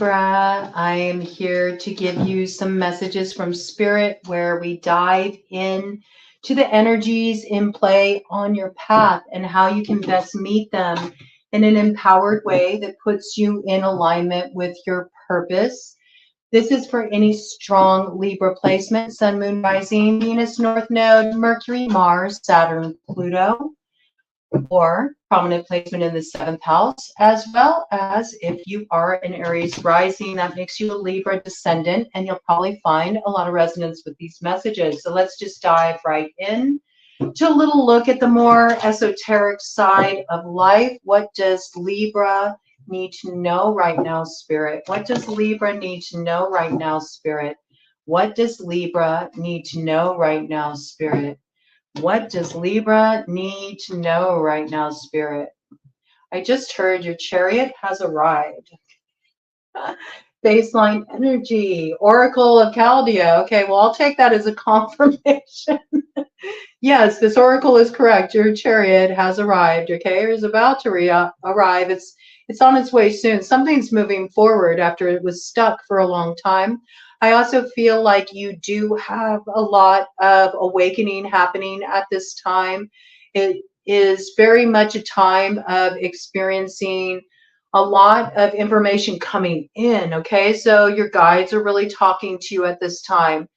Libra. I am here to give you some messages from Spirit where we dive in to the energies in play on your path and how you can best meet them in an empowered way that puts you in alignment with your purpose. This is for any strong Libra placement: Sun, Moon, Rising, Venus, North Node, Mercury, Mars, Saturn, Pluto, or prominent placement in the 7th house, as well as if you are an Aries rising, that makes you a Libra descendant, and you'll probably find a lot of resonance with these messages. So let's just dive right in to a little look at the more esoteric side of life. What does Libra need to know right now, Spirit? What does Libra need to know right now, Spirit? What does Libra need to know right now, Spirit? What does Libra need to know right now, Spirit? I just heard your chariot has arrived. Baseline energy, Oracle of Chaldea. Okay, well, I'll take that as a confirmation. Yes, this oracle is correct. Your chariot has arrived, okay, or is about to arrive. It's on its way soon. Something's moving forward after it was stuck for a long time. I also feel like you do have a lot of awakening happening at this time. It is very much a time of experiencing a lot of information coming in, okay? So your guides are really talking to you at this time.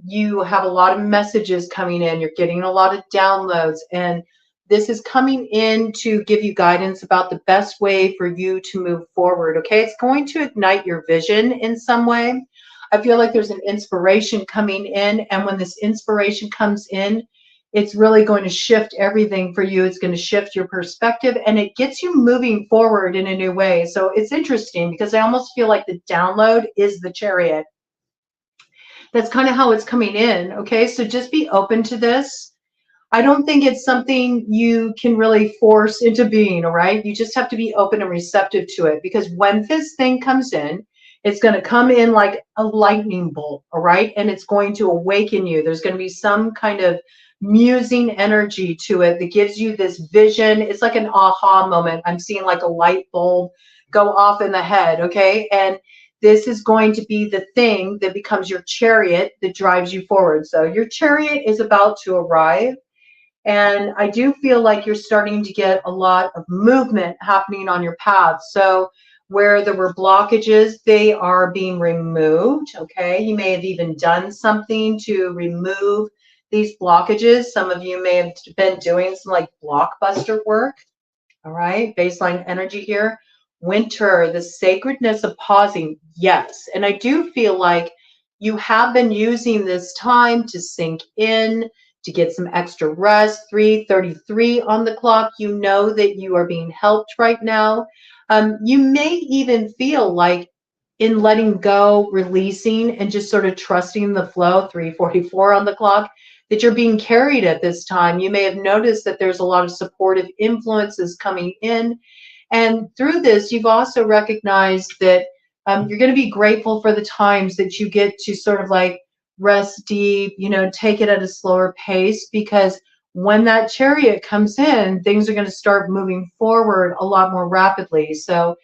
You have a lot of messages coming in. You're getting a lot of downloads, and this is coming in to give you guidance about the best way for you to move forward, okay? It's going to ignite your vision in some way. I feel like there's an inspiration coming in, and when this inspiration comes in, it's really going to shift everything for you. It's going to shift your perspective, and it gets you moving forward in a new way. So it's interesting because I almost feel like the download is the chariot. That's kind of how it's coming in, okay? So just be open to this. I don't think it's something you can really force into being, all right? You just have to be open and receptive to it, because when this thing comes in, it's going to come in like a lightning bolt, all right? And it's going to awaken you. There's going to be some kind of musing energy to it that gives you this vision. It's like an aha moment. I'm seeing like a light bulb go off in the head, okay? And this is going to be the thing that becomes your chariot that drives you forward. So your chariot is about to arrive. And I do feel like you're starting to get a lot of movement happening on your path. So where there were blockages, they are being removed, okay? You may have even done something to remove these blockages. Some of you may have been doing some like blockbuster work, all right? Baseline energy here. Winter, the sacredness of pausing, yes. And I do feel like you have been using this time to sink in, to get some extra rest. 3:33 on the clock. You know that you are being helped right now. You may even feel like in letting go, releasing, and just sort of trusting the flow, 3:44 on the clock, that you're being carried at this time. You may have noticed that there's a lot of supportive influences coming in. And through this, you've also recognized that you're going to be grateful for the times that you get to sort of like rest deep, you know, take it at a slower pace, because when that chariot comes in, things are going to start moving forward a lot more rapidly. So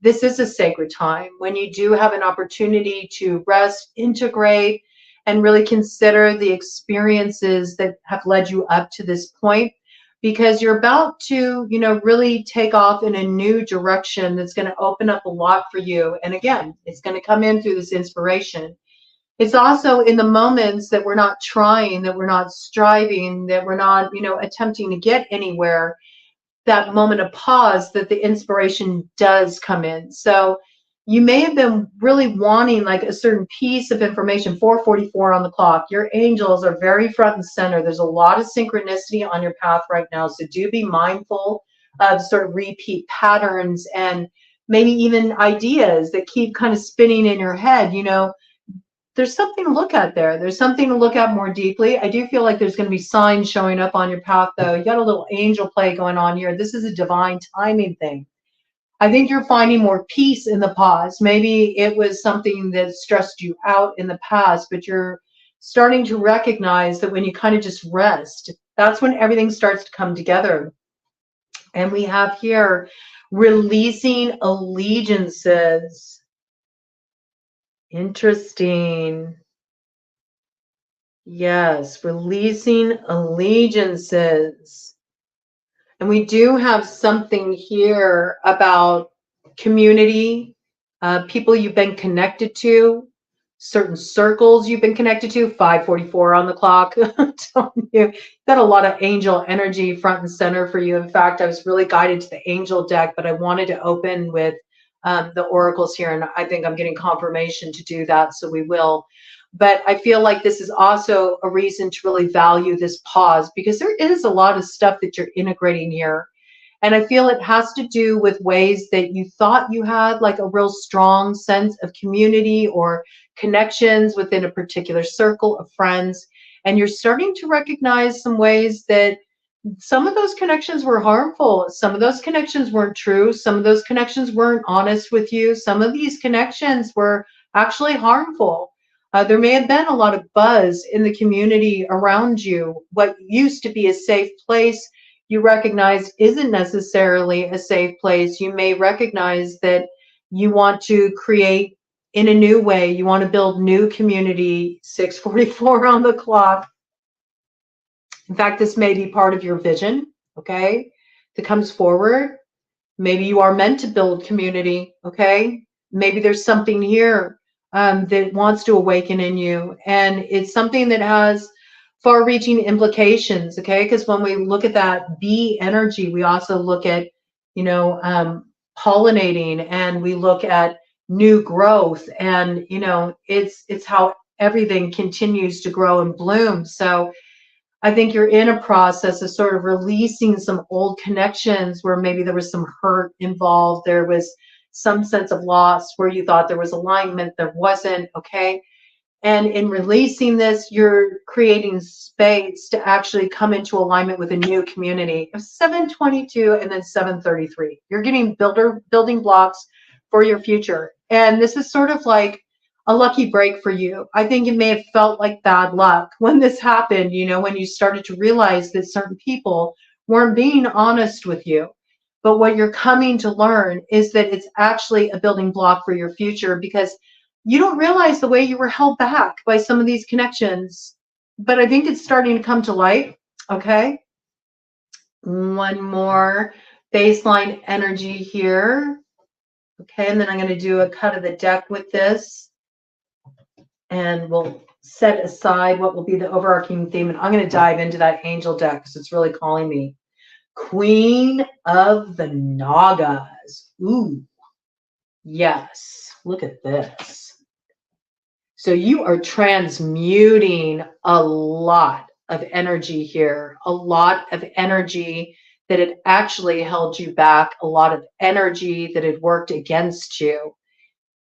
this is a sacred time when you do have an opportunity to rest, integrate, and really consider the experiences that have led you up to this point, because you're about to, you know, really take off in a new direction that's going to open up a lot for you. And again, it's going to come in through this inspiration. It's also in the moments that we're not trying, that we're not striving, that we're not, you know, attempting to get anywhere, that moment of pause, that the inspiration does come in. So you may have been really wanting like a certain piece of information. 4:44 on the clock. Your angels are very front and center. There's a lot of synchronicity on your path right now. So do be mindful of sort of repeat patterns and maybe even ideas that keep kind of spinning in your head. You know, there's something to look at there. There's something to look at more deeply. I do feel like there's going to be signs showing up on your path, though. You got a little angel play going on here. This is a divine timing thing. I think you're finding more peace in the pause. Maybe it was something that stressed you out in the past, but you're starting to recognize that when you kind of just rest, that's when everything starts to come together. And we have here releasing allegiances. Interesting. Yes, releasing allegiances. And we do have something here about community, people you've been connected to, certain circles you've been connected to. 5:44 on the clock. I'm telling you, got a lot of angel energy front and center for you. In fact, I was really guided to the angel deck, but I wanted to open with the oracles here, and I think I'm getting confirmation to do that, so we will. But I feel like this is also a reason to really value this pause, because there is a lot of stuff that you're integrating here. And I feel it has to do with ways that you thought you had like a real strong sense of community or connections within a particular circle of friends. And you're starting to recognize some ways that some of those connections were harmful. Some of those connections weren't true. Some of those connections weren't honest with you. Some of these connections were actually harmful. There may have been a lot of buzz in the community around you. What used to be a safe place, you recognize isn't necessarily a safe place. You may recognize that you want to create in a new way. You want to build new community. 6:44 on the clock. In fact, this may be part of your vision, okay, that comes forward. Maybe you are meant to build community, okay? Maybe there's something here that wants to awaken in you, and it's something that has far-reaching implications, okay? Because when we look at that bee energy, we also look at, pollinating, and we look at new growth, and it's how everything continues to grow and bloom. So I think you're in a process of sort of releasing some old connections where maybe there was some hurt involved. There was some sense of loss where you thought there was alignment, there wasn't, okay? And in releasing this, you're creating space to actually come into alignment with a new community of 722 and then 733. You're getting building blocks for your future. And this is sort of like a lucky break for you. I think it may have felt like bad luck when this happened, when you started to realize that certain people weren't being honest with you. But what you're coming to learn is that it's actually a building block for your future, because you don't realize the way you were held back by some of these connections. But I think it's starting to come to light, okay? One more baseline energy here. Okay, and then I'm going to do a cut of the deck with this. And we'll set aside what will be the overarching theme. And I'm going to dive into that angel deck because it's really calling me. Queen of the Nagas. Ooh, yes. Look at this. So you are transmuting a lot of energy here, a lot of energy that had actually held you back, a lot of energy that had worked against you.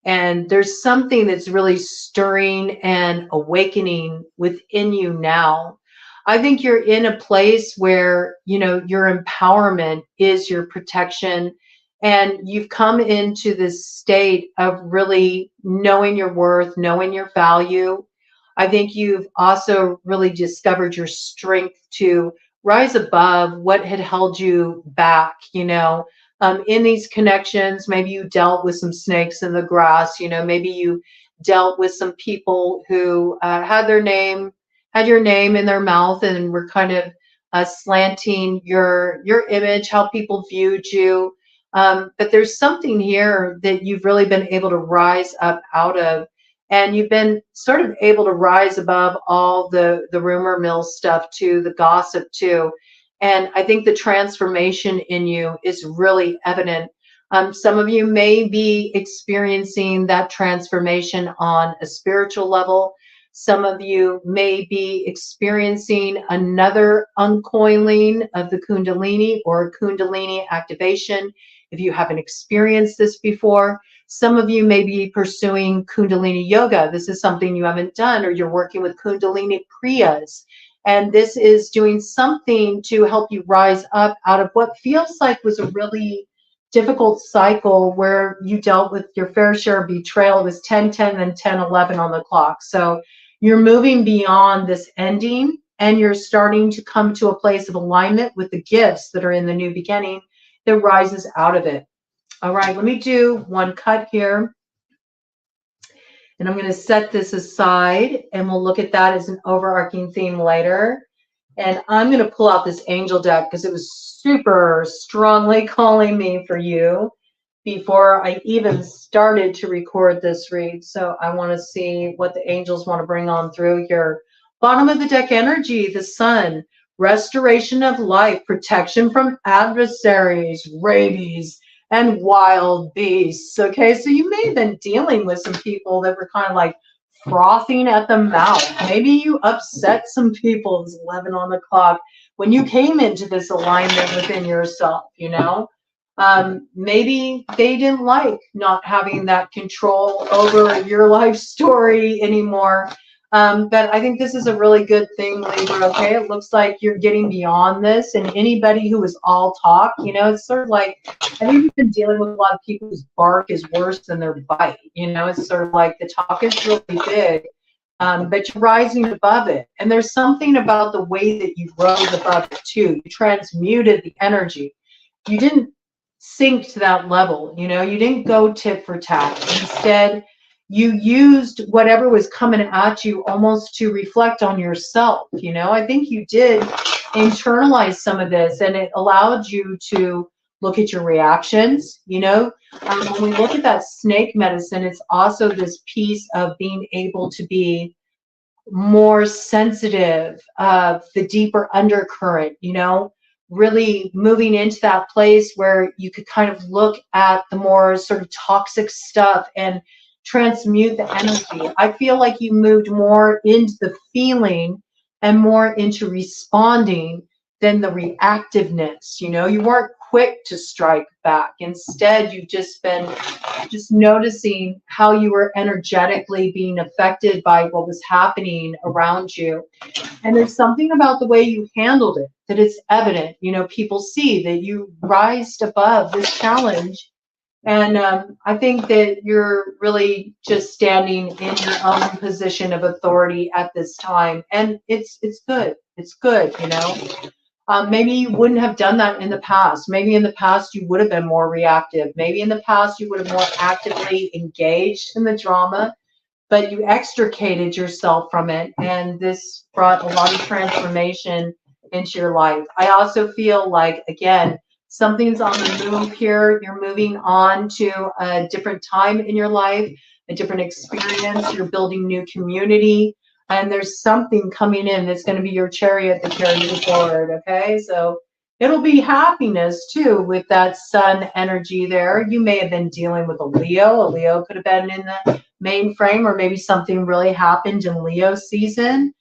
And there's something that's really stirring and awakening within you now. I think you're in a place where, your empowerment is your protection. And you've come into this state of really knowing your worth, knowing your value. I think you've also really discovered your strength to rise above what had held you back, in these connections. Maybe you dealt with some snakes in the grass, maybe you dealt with some people who had your name in their mouth and were kind of slanting your image, how people viewed you. But there's something here that you've really been able to rise up out of. And you've been sort of able to rise above all the rumor mill stuff too, the gossip too. And I think the transformation in you is really evident. Some of you may be experiencing that transformation on a spiritual level. Some of you may be experiencing another uncoiling of the Kundalini or Kundalini activation. If you haven't experienced this before, some of you may be pursuing Kundalini yoga. This is something you haven't done, or you're working with Kundalini Kriyas. And this is doing something to help you rise up out of what feels like was a really difficult cycle where you dealt with your fair share of betrayal. It was 10-10 and 10-11 on the clock. So you're moving beyond this ending, and you're starting to come to a place of alignment with the gifts that are in the new beginning that rises out of it. All right, let me do one cut here. And I'm going to set this aside, and we'll look at that as an overarching theme later. And I'm going to pull out this angel deck because it was super strongly calling me for you before I even started to record this read. So I want to see what the angels want to bring on through here. Bottom of the deck energy, the sun, restoration of life, protection from adversaries, rabies, and wild beasts. Okay, so you may have been dealing with some people that were kind of like frothing at the mouth. Maybe you upset some people. It's 11 on the clock when you came into this alignment within yourself, you know. Maybe they didn't like not having that control over your life story anymore. But I think this is a really good thing, Libra, okay? It looks like you're getting beyond this, and anybody who is all talk, you know, it's sort of like, I think you've been dealing with a lot of people whose bark is worse than their bite, you know? It's sort of like the talk is really big, but you're rising above it. And there's something about the way that you rose above it, too. You transmuted the energy. You didn't sink to that level, you know? You didn't go tit for tat. Instead, you used whatever was coming at you almost to reflect on yourself, you know. I think you did internalize some of this, and it allowed you to look at your reactions, you know. When we look at that snake medicine, it's also this piece of being able to be more sensitive of the deeper undercurrent, you know, really moving into that place where you could kind of look at the more sort of toxic stuff and transmute the energy. I feel like you moved more into the feeling and more into responding than the reactiveness. You know, you weren't quick to strike back. Instead, you've just been noticing how you were energetically being affected by what was happening around you. And there's something about the way you handled it that it's evident. You know, people see that you rised above this challenge. And I think that you're really just standing in your own position of authority at this time. And it's good. It's good, you know. Maybe you wouldn't have done that in the past. Maybe in the past you would have been more reactive. Maybe in the past you would have more actively engaged in the drama, but you extricated yourself from it. And this brought a lot of transformation into your life. I also feel like, again, something's on the move here. You're moving on to a different time in your life, a different experience. You're building new community, and there's something coming in that's going to be your chariot that carries you forward, okay? So it'll be happiness, too, with that sun energy there. You may have been dealing with a Leo. A Leo could have been in the main frame, or maybe something really happened in Leo season.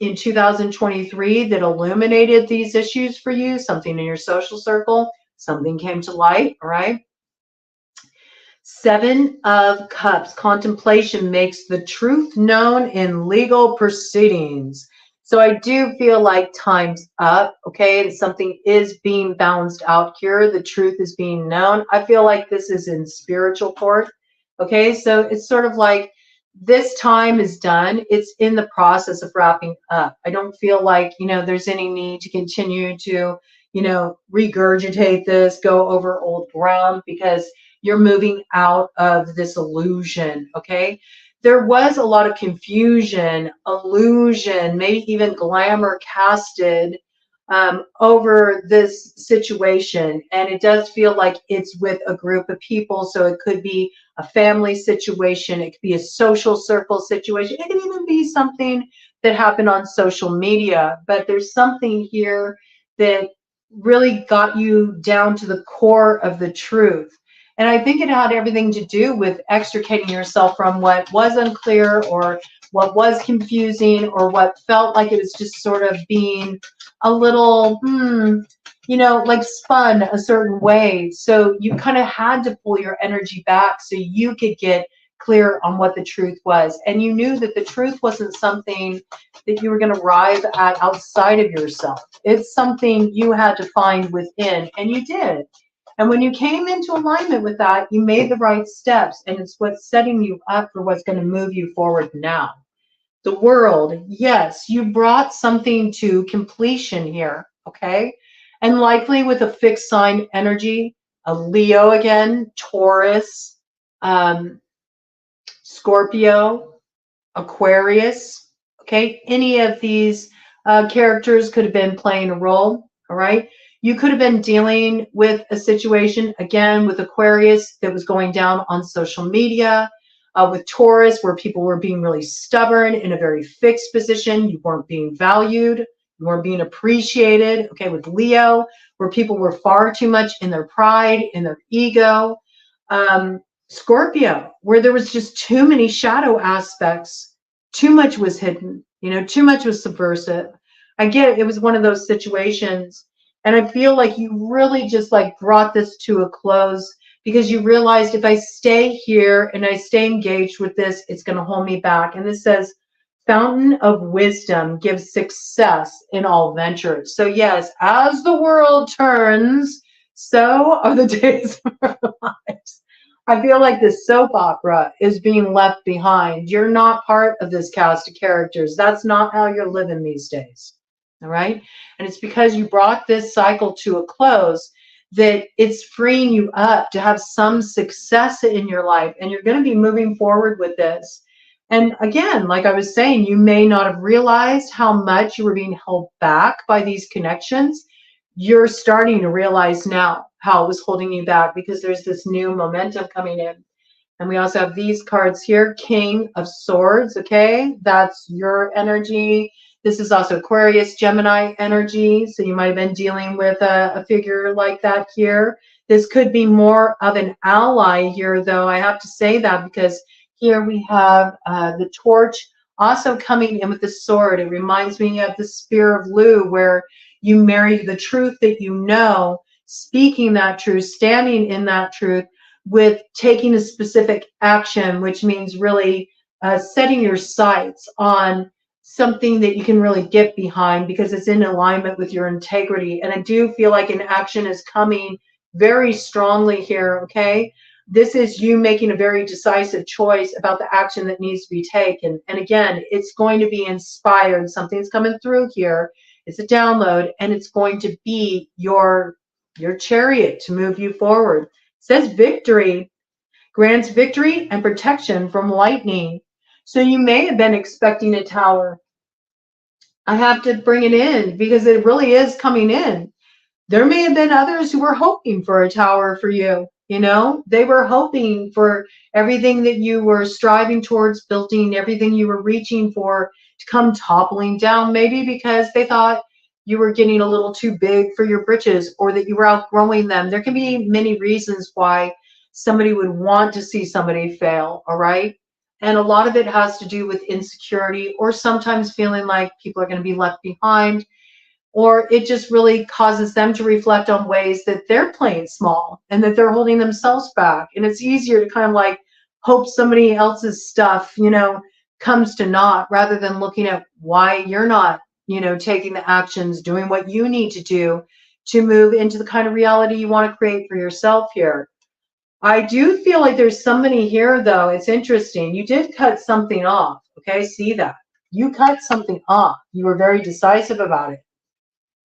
In 2023 that illuminated these issues for you, something in your social circle, something came to light, all right? 7 of Cups, contemplation makes the truth known in legal proceedings. So I do feel like time's up, okay? Something is being balanced out here. The truth is being known. I feel like this is in spiritual court, okay? So it's sort of like, this time is done. It's in the process of wrapping up. I don't feel like, you know, there's any need to continue to, you know, regurgitate this, go over old ground, because you're moving out of this illusion, okay? There was a lot of confusion, illusion, maybe even glamour casted over this situation. And it does feel like it's with a group of people. So it could be a family situation. It could be a social circle situation. It could even be something that happened on social media. But there's something here that really got you down to the core of the truth. And I think it had everything to do with extricating yourself from what was unclear, or what was confusing, or what felt like it was just sort of being a little, you know, like spun a certain way. So you kind of had to pull your energy back so you could get clear on what the truth was. And you knew that the truth wasn't something that you were going to arrive at outside of yourself. It's something you had to find within, and you did. And when you came into alignment with that, you made the right steps, and it's what's setting you up for what's going to move you forward now. The world, yes, you brought something to completion here, okay? And likely with a fixed sign energy, a Leo again, Taurus, Scorpio, Aquarius, okay? Any of these characters could have been playing a role, all right? You could have been dealing with a situation, again, with Aquarius that was going down on social media, with Taurus, where people were being really stubborn in a very fixed position. You weren't being valued. You weren't being appreciated, okay? With Leo, where people were far too much in their pride, in their ego. Scorpio, where there was just too many shadow aspects. Too much was hidden, you know, too much was subversive. I get it. It was one of those situations. And I feel like you really just like brought this to a close because you realized if I stay here and I stay engaged with this, it's going to hold me back. And this says, Fountain of Wisdom gives success in all ventures. So yes, as the world turns, so are the days of our lives. I feel like this soap opera is being left behind. You're not part of this cast of characters. That's not how you're living these days. All right. And it's because you brought this cycle to a close that it's freeing you up to have some success in your life. And you're going to be moving forward with this. And again, like I was saying, you may not have realized how much you were being held back by these connections. You're starting to realize now how it was holding you back because there's this new momentum coming in. And we also have these cards here, King of Swords, okay? That's your energy. This is also Aquarius, Gemini energy. So you might have been dealing with a figure like that here. This could be more of an ally here, though. I have to say that because here we have the torch also coming in with the sword. It reminds me of the Spear of Lu, where you marry the truth that you know, speaking that truth, standing in that truth, with taking a specific action, which means really setting your sights on something that you can really get behind because it's in alignment with your integrity. And I do feel like an action is coming very strongly here, okay? This is you making a very decisive choice about the action that needs to be taken. And again, it's going to be inspired. Something's coming through here. It's a download, and it's going to be your chariot to move you forward. It says victory, grants victory and protection from lightning. So you may have been expecting a tower. I have to bring it in because it really is coming in. There may have been others who were hoping for a tower for you. You know, they were hoping for everything that you were striving towards building, everything you were reaching for to come toppling down, maybe because they thought you were getting a little too big for your britches or that you were outgrowing them. There can be many reasons why somebody would want to see somebody fail, all right? And a lot of it has to do with insecurity or sometimes feeling like people are going to be left behind, or it just really causes them to reflect on ways that they're playing small and that they're holding themselves back. And it's easier to kind of like hope somebody else's stuff, you know, comes to naught rather than looking at why you're not, you know, taking the actions, doing what you need to do to move into the kind of reality you want to create for yourself here. I do feel like there's somebody here, though. It's interesting. You did cut something off. Okay, see that. You cut something off. You were very decisive about it.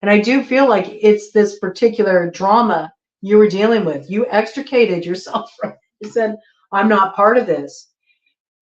And I do feel like it's this particular drama you were dealing with. You extricated yourself from it. You said, I'm not part of this.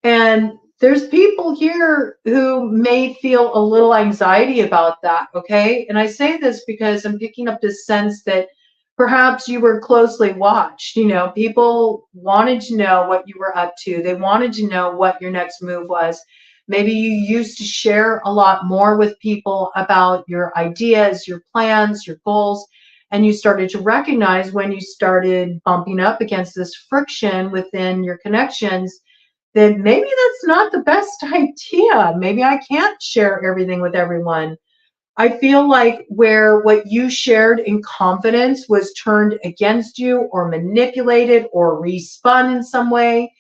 And there's people here who may feel a little anxiety about that, okay? And I say this because I'm picking up this sense that perhaps you were closely watched. You know, people wanted to know what you were up to. They wanted to know what your next move was. Maybe you used to share a lot more with people about your ideas, your plans, your goals, and you started to recognize when you started bumping up against this friction within your connections that maybe that's not the best idea. Maybe I can't share everything with everyone. I feel like where what you shared in confidence was turned against you or manipulated or respun in some way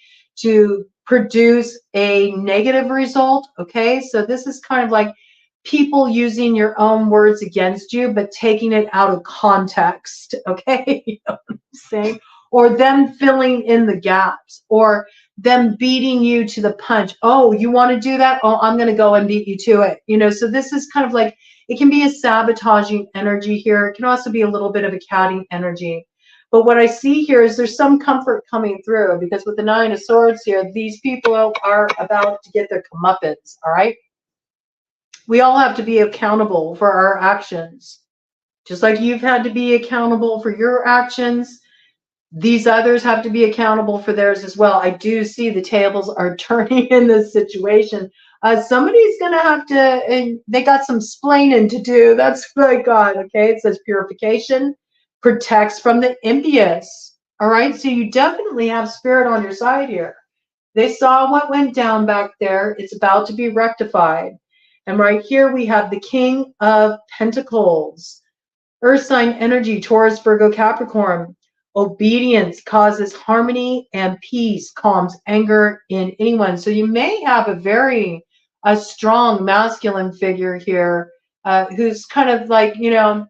to produce a negative result. Okay, so this is kind of like people using your own words against you, but taking it out of context. Okay, you know what I'm saying? Or them filling in the gaps, or them beating you to the punch. Oh, you want to do that? Oh, I'm going to go and beat you to it. You know, so this is kind of like, it can be a sabotaging energy here. It can also be a little bit of a catting energy. But what I see here is there's some comfort coming through, because with the Nine of Swords here, these people are about to get their comeuppance, all right? We all have to be accountable for our actions. Just like you've had to be accountable for your actions, these others have to be accountable for theirs as well. I do see the tables are turning in this situation. Somebody's going to have to, and they got some splaining to do. That's what I got, okay? It says purification protects from the impious, all right? So you definitely have spirit on your side here. They saw what went down back there. It's about to be rectified. And right here we have the King of Pentacles. Earth sign energy, Taurus, Virgo, Capricorn. Obedience causes harmony and peace, calms anger in anyone. So you may have a strong masculine figure here who's kind of like, you know,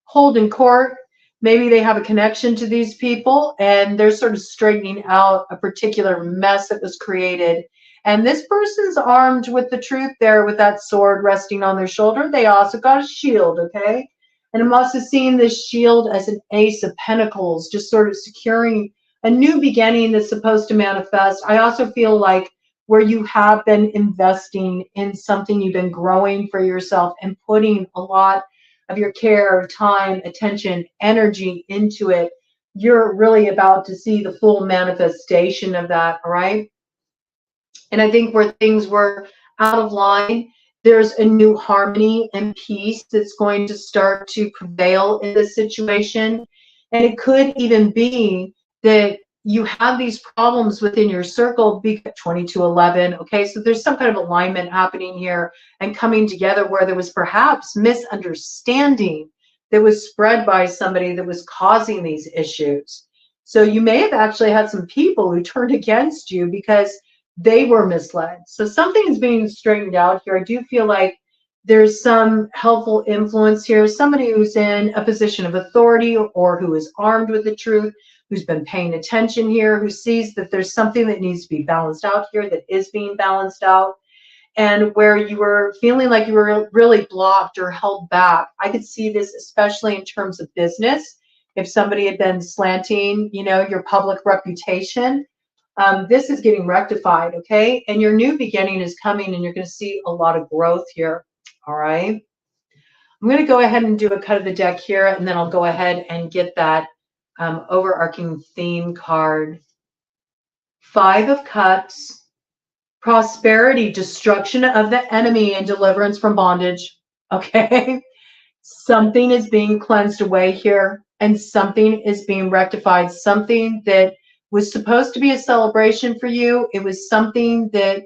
holding court. Maybe they have a connection to these people and they're sort of straightening out a particular mess that was created. And this person's armed with the truth there with that sword resting on their shoulder. They also got a shield, okay? And I'm also seeing this shield as an Ace of Pentacles, just sort of securing a new beginning that's supposed to manifest. I also feel like where you have been investing in something, you've been growing for yourself and putting a lot of your care, time, attention, energy into it, you're really about to see the full manifestation of that, all right? And I think where things were out of line, there's a new harmony and peace that's going to start to prevail in this situation. And it could even be that you have these problems within your circle, 2211, okay? So there's some kind of alignment happening here and coming together where there was perhaps misunderstanding that was spread by somebody that was causing these issues. So you may have actually had some people who turned against you because they were misled. So something is being straightened out here. I do feel like there's some helpful influence here. Somebody who's in a position of authority or who is armed with the truth, who's been paying attention here, who sees that there's something that needs to be balanced out here that is being balanced out. And where you were feeling like you were really blocked or held back. I could see this especially in terms of business. If somebody had been slanting, you know, your public reputation, this is getting rectified, okay? And your new beginning is coming and you're going to see a lot of growth here, all right? I'm going to go ahead and do a cut of the deck here, and then I'll go ahead and get that overarching theme card. Five of Cups, prosperity, destruction of the enemy, and deliverance from bondage, okay? Something is being cleansed away here, and something is being rectified, something that was supposed to be a celebration for you. It was something that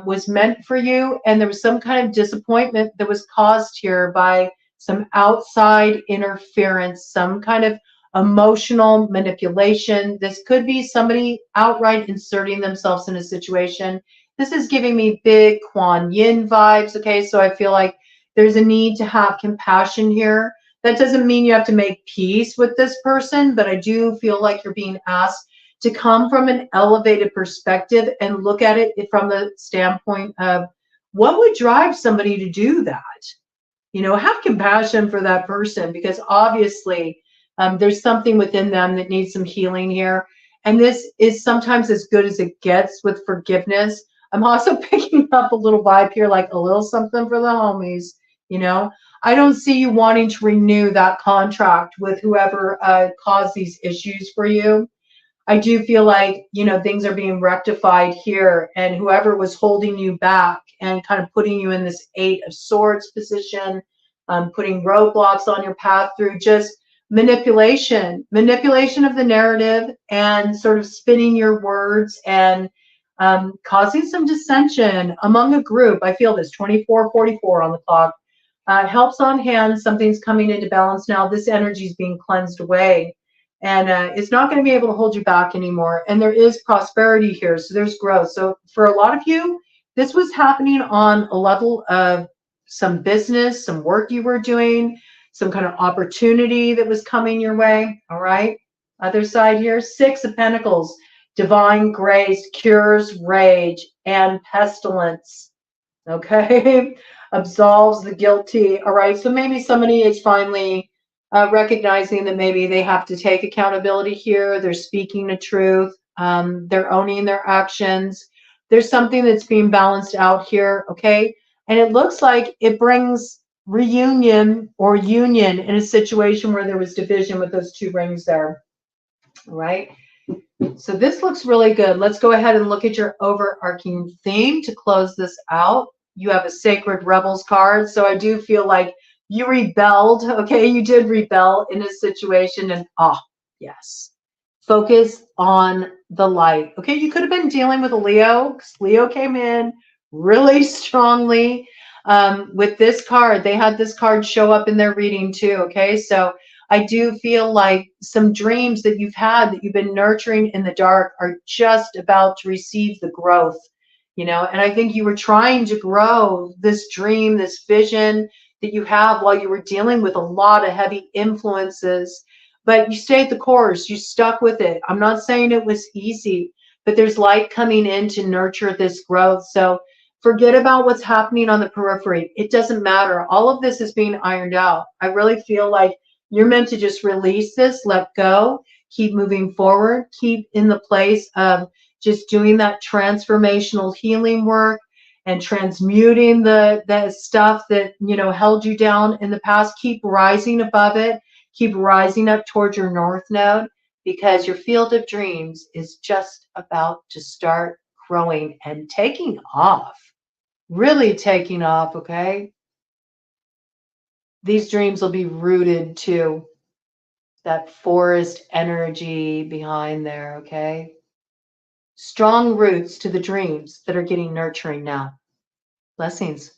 was meant for you, and there was some kind of disappointment that was caused here by some outside interference, some kind of emotional manipulation. This could be somebody outright inserting themselves in a situation. This is giving me big Kuan Yin vibes, okay? So I feel like there's a need to have compassion here. That doesn't mean you have to make peace with this person, but I do feel like you're being asked to come from an elevated perspective and look at it from the standpoint of what would drive somebody to do that? You know, have compassion for that person, because obviously there's something within them that needs some healing here. And this is sometimes as good as it gets with forgiveness. I'm also picking up a little vibe here, like a little something for the homies, you know. I don't see you wanting to renew that contract with whoever caused these issues for you. I do feel like, you know, things are being rectified here, and whoever was holding you back and kind of putting you in this Eight of Swords position, putting roadblocks on your path through just manipulation of the narrative and sort of spinning your words and causing some dissension among a group. I feel this 24:44 on the clock. Helps on hand. Something's coming into balance now. This energy is being cleansed away. And it's not going to be able to hold you back anymore. And there is prosperity here. So there's growth. So for a lot of you, this was happening on a level of some business, some work you were doing, some kind of opportunity that was coming your way. All right. Other side here, Six of Pentacles, divine grace, cures rage and pestilence. Okay. Absolves the guilty. All right. So maybe somebody is finally recognizing that maybe they have to take accountability here. They're speaking the truth. They're owning their actions. There's something that's being balanced out here, okay? And it looks like it brings reunion or union in a situation where there was division with those two rings there, right? So this looks really good. Let's go ahead and look at your overarching theme to close this out. You have a Sacred Rebels card. So I do feel like you rebelled. Okay, you did rebel in this situation. And yes. Focus on the light. Okay, you could have been dealing with a Leo because Leo came in really strongly. With this card, they had this card show up in their reading too. Okay, so I do feel like some dreams that you've had that you've been nurturing in the dark are just about to receive the growth, you know, and I think you were trying to grow this dream, this vision that you have while you were dealing with a lot of heavy influences, but you stayed the course, you stuck with it. I'm not saying it was easy, but there's light coming in to nurture this growth. So forget about what's happening on the periphery. It doesn't matter. All of this is being ironed out. I really feel like you're meant to just release this, let go, keep moving forward, keep in the place of just doing that transformational healing work and transmuting the stuff that, you know, held you down in the past. Keep rising above it. Keep rising up towards your north node, because your field of dreams is just about to start growing and taking off, really taking off, okay? These dreams will be rooted to that forest energy behind there, okay? Strong roots to the dreams that are getting nurturing now. Blessings.